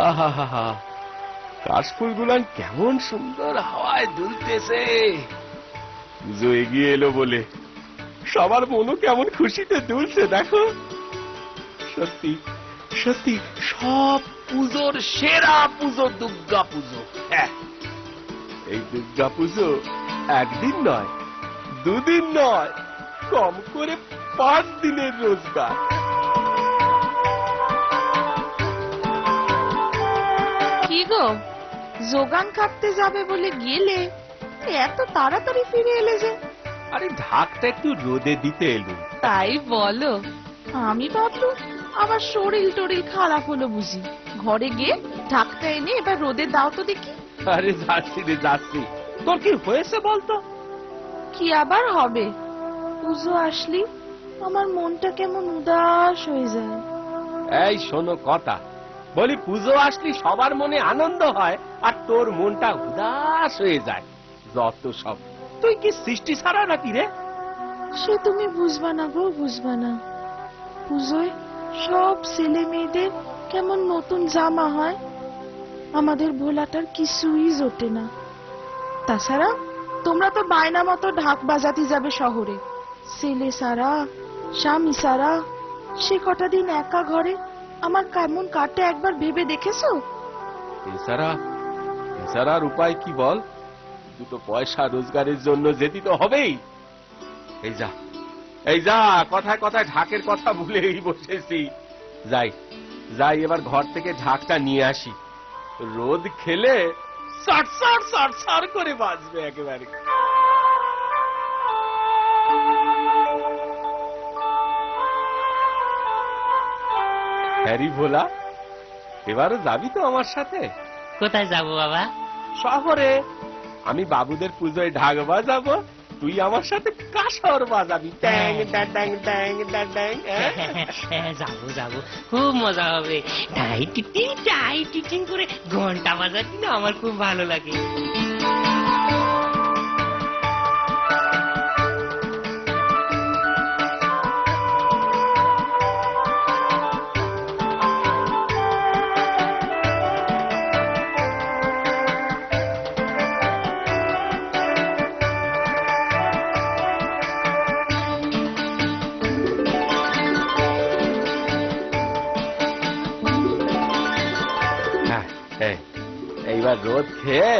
আহা, কাশফুলগুলান কেমন সুন্দর হাওয়ায় দুলতেছে। পুজো এগিয়ে এলো বলে সবার মনও কেমন খুশিতে দুলছে দেখো। সত্যি সত্যি সব পুজোর সেরা পুজো দুর্গা পুজো। হ্যাঁ, এই দুর্গা পুজো একদিন নয়, দুদিন নয়, কম করে 5 দিনের রোজগার। কি গো, যোগান কাটতে যাবে বলে গেলে এত তাড়াতাড়ি ফিরে এলে যে? আরে ঢাকটা একটু রোদে দিতে এলুম। তাই বলো? আমি ভাবলুম আবার শরীর টরিল খারাপ হলো বুঝি। ঘরে গিয়ে ঢাকটা এনে এবার রোদে দাও তো দেখি। আরে যাচ্ছি রে যাচ্ছি। তোর কি হয়েছে বলতো? কি আবার হবে? পুজো আসলি আমার মনটা কেমন উদাস হয়ে যায়। এই শোনো কথা, বলি পুজো আসলি সবার মনে আনন্দ হয় আর তোর মনটা উদাস হয়ে যায়। যত সব, তুই কি সৃষ্টি ছাড়া নাকি রে? সে তুমি বুঝবা না গো, বুঝবা না। পুজোয় সব ছেলে মেয়েদের কেমন নতুন জামা হয়, আমাদের ভোলাটার কিছুই জোটে না। তাছাড়া তোমরা তো বায়না মতো ঢাক বাজাতে যাবে শহরে। ছেলে সারা, স্বামী সারা, সে কটা দিন একা ঘরে আমার কেমন কাটে একবার ভেবে দেখেছো? এছাড়ার উপায় কি বল? দুটো পয়সা রোজগারের জন্য যেতে তো হবেই। এই যা কথায় কথায় ঢাকের কথা ভুলেই বসেছি। যাই এবার ঘর থেকে ঢাকটা নিয়ে আসি। রোদ খেলে সট সট সট সট করে বাজবে একেবারে। হ্যারি ভোলা, এবারও যাবি তো আমার সাথে? কোথায় যাব বাবা? শহরে। আমি বাবুদের পুজোয় ঢাক বাজাবো, তুই আমার সাথে কাসর বাজাবি। ট্যাং ট্যাং ট্যাং ট্যাং ট্যাং ট্যাং। যাবো, খুব মজা হবে। টাই টিটিং করে ঘন্টা বাজাচ্ছি না, আমার খুব ভালো লাগে। এইবার রোদ খেয়ে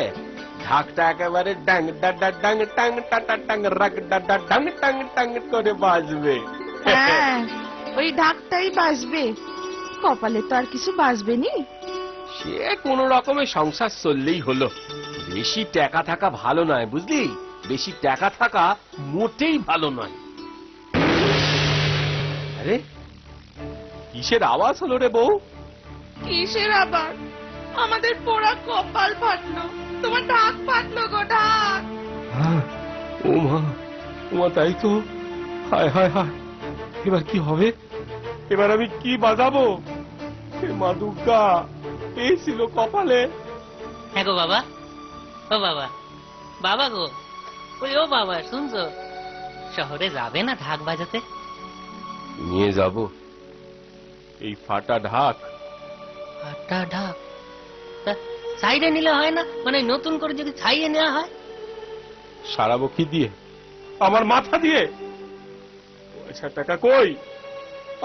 ঢাকটা একেবারে ডাং ডাং ডাং টাং টাটা টাং রাগ ডাডা ডাং টাং টাং করে বাজবে। হ্যাঁ, ওই ঢাকটাই বাজবে, কপালে তো আর কিছু বাজবে নি। সে কোন রকমের সংসার চললেই হলো। বেশি টাকা থাকা ভালো নয় বুঝলি, বেশি টাকা থাকা মোটেই ভালো নয়। আরে কিসের আওয়াজ হলো রে বউ? কিসের আবার? আমাদের পোড়া কপাল ফাটলো, তোমার ঢাক ফাটলো গো, ঢাক। ওমা তাই তো। হায় হায় হায়, এবার কি হবে? এবার আমি কি বাজাবো? মা দুর্গা, এই ছিল কপালে। হ্যাঁ গো বাবা, ও বাবা, বাবা গো, ওই ও বাবা শুনছো? শহরে যাবে না ঢাক বাজাতে? নিয়ে যাব এই ফাটা ঢাক। ফাটা ঢাক সাইডে নিলে হয় না? মানে নতুন করে যদি ছাইয়ে নেওয়া হয়? সারাবো কি দিয়ে? আমার মাথা দিয়ে? পয়সা টাকা কই?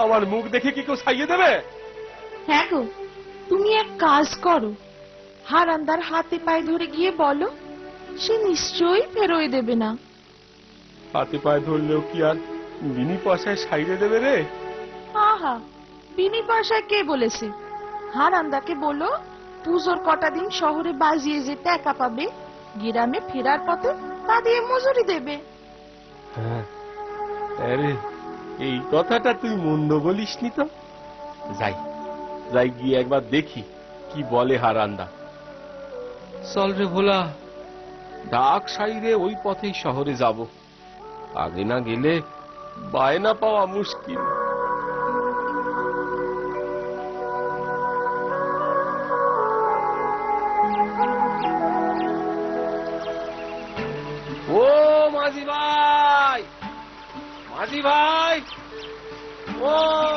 আমার মুখ দেখে কি কেউ ছাইয়ে দেবে? হ্যাঁ গো, তুমি এক কাজ করো, হারান্দার হাতে পায়ে ধরে গিয়ে বলো, সে নিশ্চয়ই ফেরোয় দেবে না। হাতে পায়ে ধরলেও কি আর বিনি পয়সায় সাইডে দেবে রে? আহা, বিনি পয়সায় কে বলেছে? হারান্দাকে বলো পুজোর কটা দিন শহরে বাজিয়ে যে টাকা পাবে, গ্রামে ফেরার পথে তা দিয়ে মজুরি দেবে। হ্যাঁ, আরে এই কথাটা তুই মন্দ বলিসনি তো। যাই গিয়ে একবার দেখি কি বলে হারান্দা। চল রে ভোলা, ঢাক সাইরে ওই পথেই শহরে যাব। আগে না গেলে বায়না পাওয়া মুশকিল। ও মাঝি ভাই, মাঝি ভাই, ও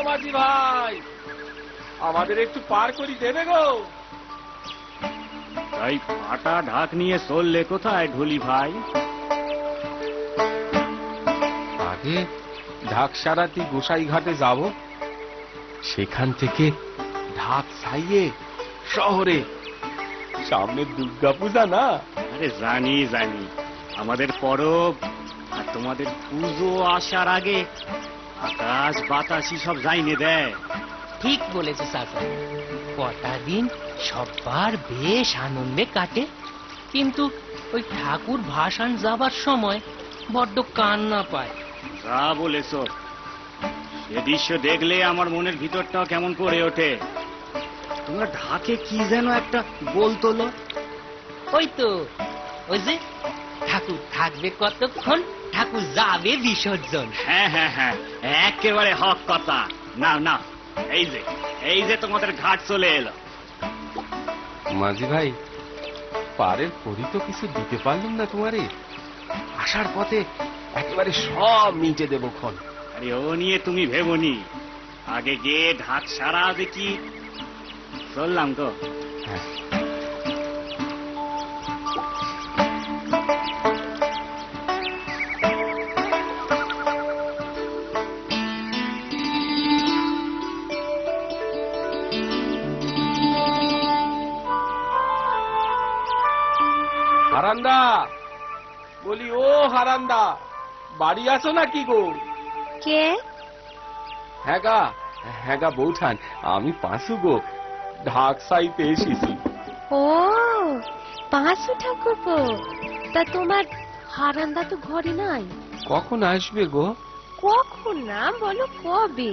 মাঝি ভাই, আমাদের একটু পার করি দেবে গো? তাই ফাটা ঢাক নিয়ে চললে কোথায় ঢুলি ভাই? আগে ঢাক সারাতি গোসাই ঘাটে যাব, সেখান থেকে ঢাক সাইয়ে শহরে। সামনে দুর্গা পূজা না? আরে জানি জানি, আমাদের পরব আর তোমাদের পুজো আসার আগে আকাশ বাতাসি সব জাইনে দেয়। ঠিক বলেছে চাচা, কটা দিন সবার বেশ আনন্দে কাটে, কিন্তু ওই ঠাকুর ভাসান যাবার সময় বড্ড কান্না পায়। যা বলেছ, সে দৃশ্য দেখলে আমার মনের ভিতরটাও কেমন করে ওঠে। তোমরা ঢাকে কি যেন একটা বলতলো? ওই তো, ওই যে ঠাকুর থাকবে কতক্ষণ, ঠাকুর যাবে বিসর্জন। হ্যাঁ হ্যাঁ হ্যাঁ, একেবারে হক কথা। না না, এই যে তোমাদের ঘাট চলে এলো। মাঝি ভাই, পারের করি তো কিছু দিতে পারলাম না তোমারে। আসার পথে একেবারে সব মিটে দেবো খন। আরে ও নিয়ে তুমি ভেবনি, আগে গিয়ে ঢাক সারা দেখি। চললাম তো। হ্যাঁ। হারান্দা, বলি ও হারান্দা, বাড়ি আছো নাকি গো? কে? হ্যাঁ গা বৌঠান, আমি পাঁচু গো, ঢাক সাইতে এসেছি। ও, পাঁচু ঠাকুরপো, তা তোমার হারান্দা তো ঘরে নাই। কখন আসবে গো? কখন না, বলো কবে?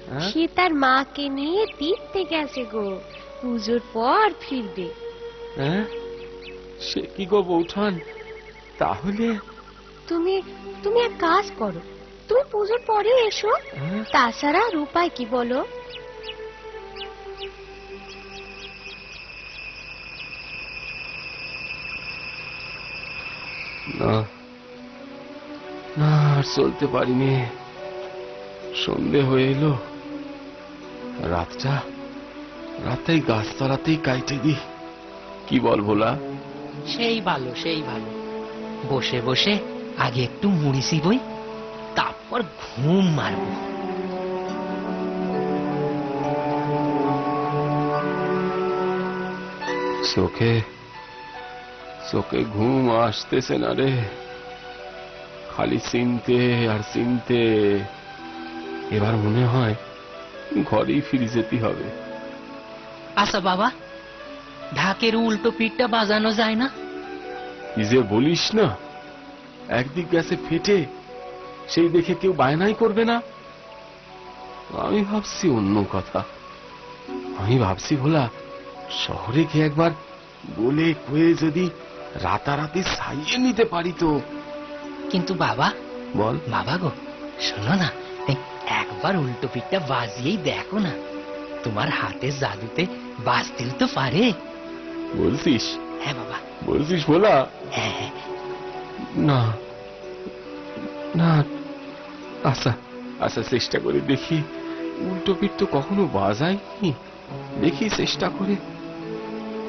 হ্যাঁ? সে তার মাকে নিয়ে তীর্থে গেছে গো, পুজোর পর ফিরবে। হ্যাঁ, সে কি গো বৌঠান, তাহলে? তুমি তুমি এক কাজ করো, তুমি পুজোর পরে এসো। হ্যাঁ? তাছাড়া আর উপায় কি বলো? না না, আর চলতে পারিনি। সন্ধে হয়ে এলো, রাতেই গাছতলাতেই কাইটে দি। কি বল ভোলা? সেই ভালো, সেই ভালো। বসে বসে আগে একটু মুড়ি চিবই, তারপর ঘুম মারবো। চোখে ঘুম আসতেছে না রে, খালি চিনতে আর চিনতে। এবার মনে হয় ঘরেই ফিরে যেতে হবে। আচ্ছা বাবা, ঢাকের উল্টো পিঠটা বাজানো যায় না? কি যে বলিস না, একদিক গেছে ফেটে, সেই দেখে কেউ বায়নাই করবে না। আমি ভাবছি অন্য কথা। আমি ভাবছি ভোলা, শহরে গিয়ে একবার বলে কয়ে যদি রাতারাতি সাইয়ে নিতে পারি তো। কিন্তু বাবা, বল। বাবা গো, শোনো না, এই একবার উল্টো পিঠটা বাজিয়েই দেখো না, তোমার হাতের জাদুতে বাজতেও তো পারে। বলছিস? হ্যাঁ বাবা। বলছিস ভোলা? হ্যাঁ হ্যাঁ। না না, আচ্ছা আচ্ছা, চেষ্টা করে দেখি। উল্টো পিঠ তো কখনো বাজাইনি, দেখি চেষ্টা করে।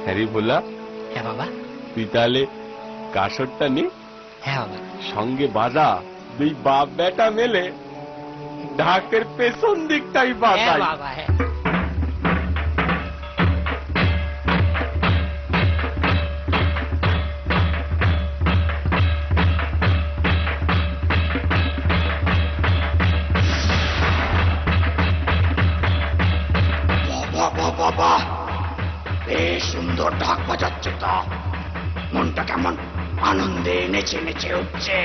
হ্যাঁ রে ভোলা। হ্যাঁ বাবা। তুই তাহলে কাসরটা নে, হ্যাঁ বাবা। সঙ্গে বাজা, দুই বাপ বেটা মেলে ঢাকের পেছন দিকটাই হ্যাঁ বাজাই। বাবা, হ্যাঁ। বাবা, বেশ সুন্দর ঢাক বাজাচ্ছে তো। মনটা কেমন আনন্দে নেচে নেচে উঠছে।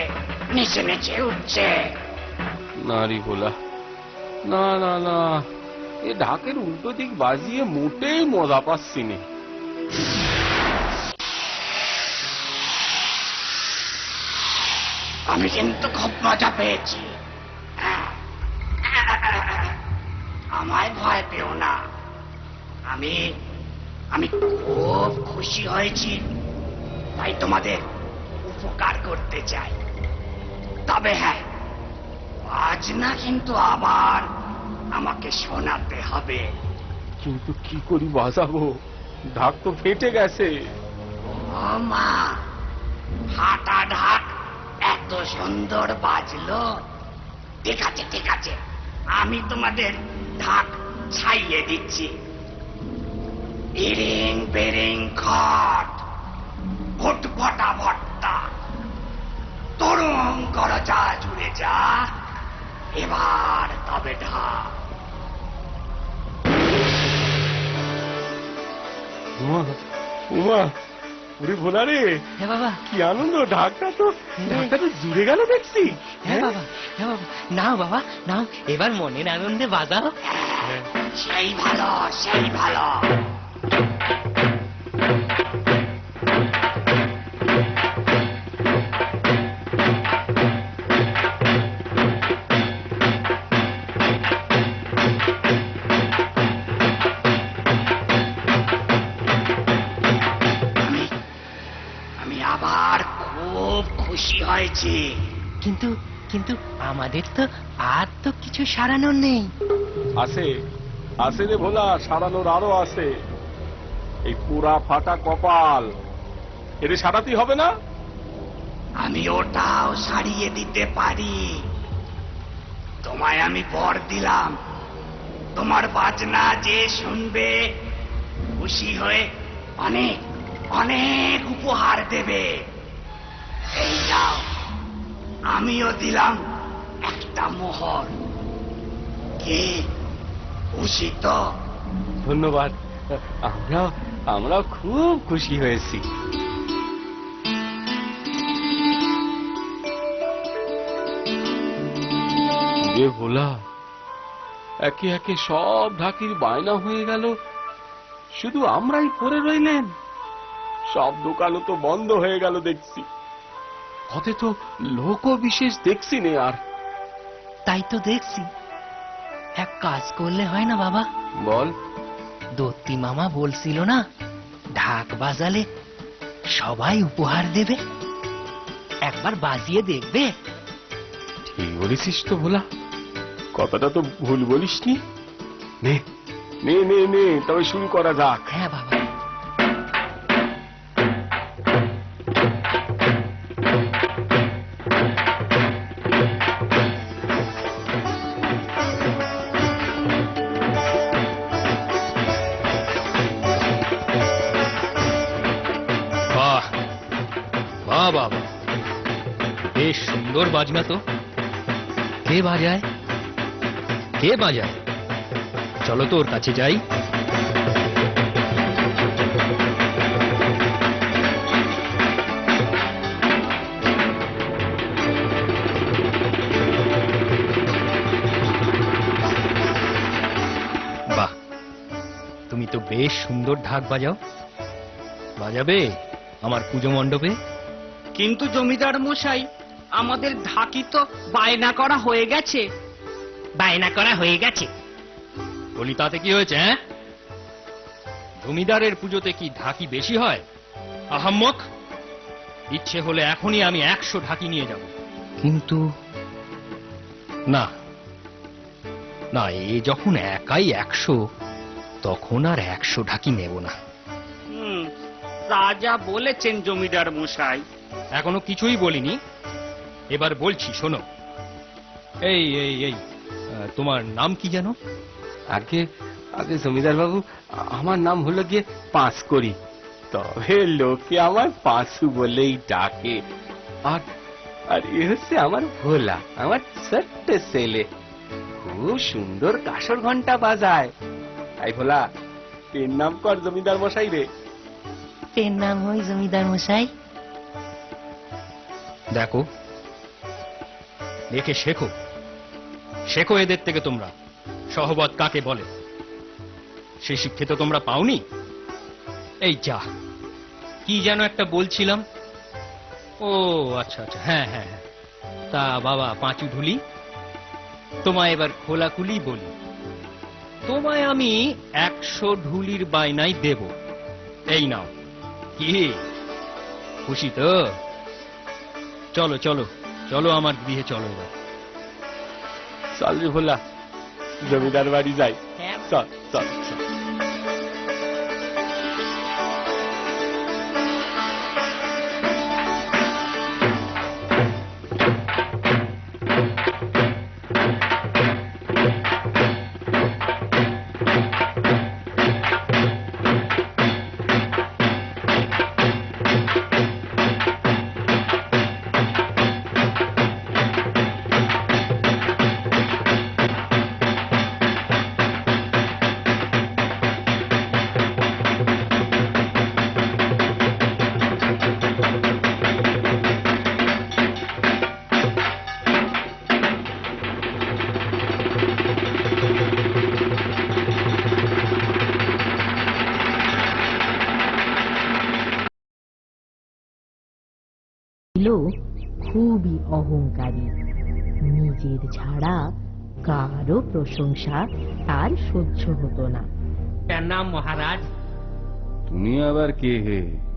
না রে ভোলা, না না না, এ ঢাকের উল্টো দিক বাজিয়ে মোটেই মজা পাচ্ছি নে। আমি কিন্তু খুব মজা পেয়েছি। আমায় ভয় পেও না, আমি খুব খুশি হয়েছি, তাই তোমাদের উপকার করতে চাই। তবে হ্যাঁ, আজ না কিন্তু আবার আমাকে শোনাতে হবে। কিন্তু কি করি বাজাবো, ঢাক তো ফেটে গেছে। ও মা, ফাটা ঢাক এত সুন্দর বাজলো। ঠিক আছে ঠিক আছে, আমি তোমাদের ঢাক ছাইয়ে দিচ্ছি। ইরিং বেরিং খট, ফুটফটা ভট্টা, তরুণ করজা জুড়ে যা, এবার তবে ঢাক। উমা উমা, ওরে ভোলা রে, হ্যাঁ বাবা, কি আনন্দ! ঢাকটা তো জুড়ে গেল দেখছি। হ্যাঁ বাবা, হ্যাঁ বাবা, নাও বাবা নাও, এবার মনের আনন্দে বাজাও। সেই ভালো সেই ভালো। আমি আবার খুব খুশি হয়েছি। কিন্তু কিন্তু আমাদের তো আর তো কিছু সারানোর নেই। আছে আছে রে ভোলা, সারানোর আরো আছে। এই পুরা ফাটা কপাল, এটা সারাতেই হবে না? আমি ওটাও সারিয়ে দিতে পারি। তোমায় আমি বর দিলাম, তোমার বাজনা যে শুনবে খুশি হয়ে অনেক অনেক উপহার দেবে। এই নাও, আমিও দিলাম একটা মোহর। কে খুশি তো? ধন্যবাদ, আমরা খুব খুশি হয়েছি। যে ভোলা, একে একে সব ঢাকির বায়না হয়ে গেল, শুধু আমরাই পড়ে রইলেন। সব দোকানও তো বন্ধ হয়ে গেল দেখছি। হতে তো লোকও বিশেষ দেখছি নে আর। তাই তো দেখছি, এক কাজ করলে হয় না বাবা? বল। দত্তি মামা বলছিল না, ঢাক বাজালে সবাই উপহার দেবে। একবার বাজিয়ে দেখবে। ঠিক বলেছিস তো ভোলা, কথাটা তো ভুল বলিসনি। নে নে নে নে, তবে শুরু করা যাক। হ্যাঁ বাবা। বাহ বাহ বাবা, বেশ সুন্দর বাজনা তো। কে বাজায়? কে বাজায়? চলো তো ওর কাছে যাই। বাহ, তুমি তো বেশ সুন্দর ঢাক বাজাও। বাজাবে আমার পুজো মণ্ডপে? কিন্তু জমিদার মশাই, আমাদের ঢাকি তো বায়না করা হয়ে গেছে। বায়না করা হয়ে গেছে? বলি তাতে কি হয়েছে? হ্যাঁ, জমিদারের পুজোতে কি ঢাকি বেশি হয়? আহাম্মক! ইচ্ছে হলে এখনই আমি 100 ঢাকি নিয়ে যাব। কিন্তু না না, এ যখন একাই 100, তখন আর 100 ঢাকি নেব না। রাজা বলেছেন জমিদার মশাই। এখনো কিছুই বলিনি, এবার বলছি শোনো। এই এই এই তোমার নাম কি জানো? আগে আগে জমিদার বাবু, আমার নাম হলো গিয়ে পাঁচকড়ি, তবে লোকে আমার পাঁচু বলেই ডাকে। আর আর এ হচ্ছে আমার ভোলা, আমার ছোট্ট ছেলে। খুব সুন্দর কাসর ঘন্টা বাজায়। তাই ভোলা, এর নাম কর জমিদার মশাই রে। এর নাম ওই জমিদার মশাই। দেখো, দেখে শেখো, শেখো এদের থেকে তোমরা সহবত কাকে বলে। সে শিক্ষিত তোমরা পাওনি। এই যা, কি যেন একটা বলছিলাম। ও আচ্ছা আচ্ছা, হ্যাঁ হ্যাঁ হ্যাঁ। তা বাবা পাঁচু ঢুলি, তোমায় এবার খোলাখুলি বলি। তোমায় আমি 100 ঢুলির বায়নাই দেব। এই নাও। কি খুশি তো? চলো চলো চলো, আমার গৃহে চলো এবার। চল রে ভোলা, জমিদার বাড়ি যাই। চল চল চল। ছিল খুবই অহংকারী। নিজের ছাড়া কারো প্রশংসা তার সহ্য হতো না। প্রণাম মহারাজ। তুমি আবার কে হে?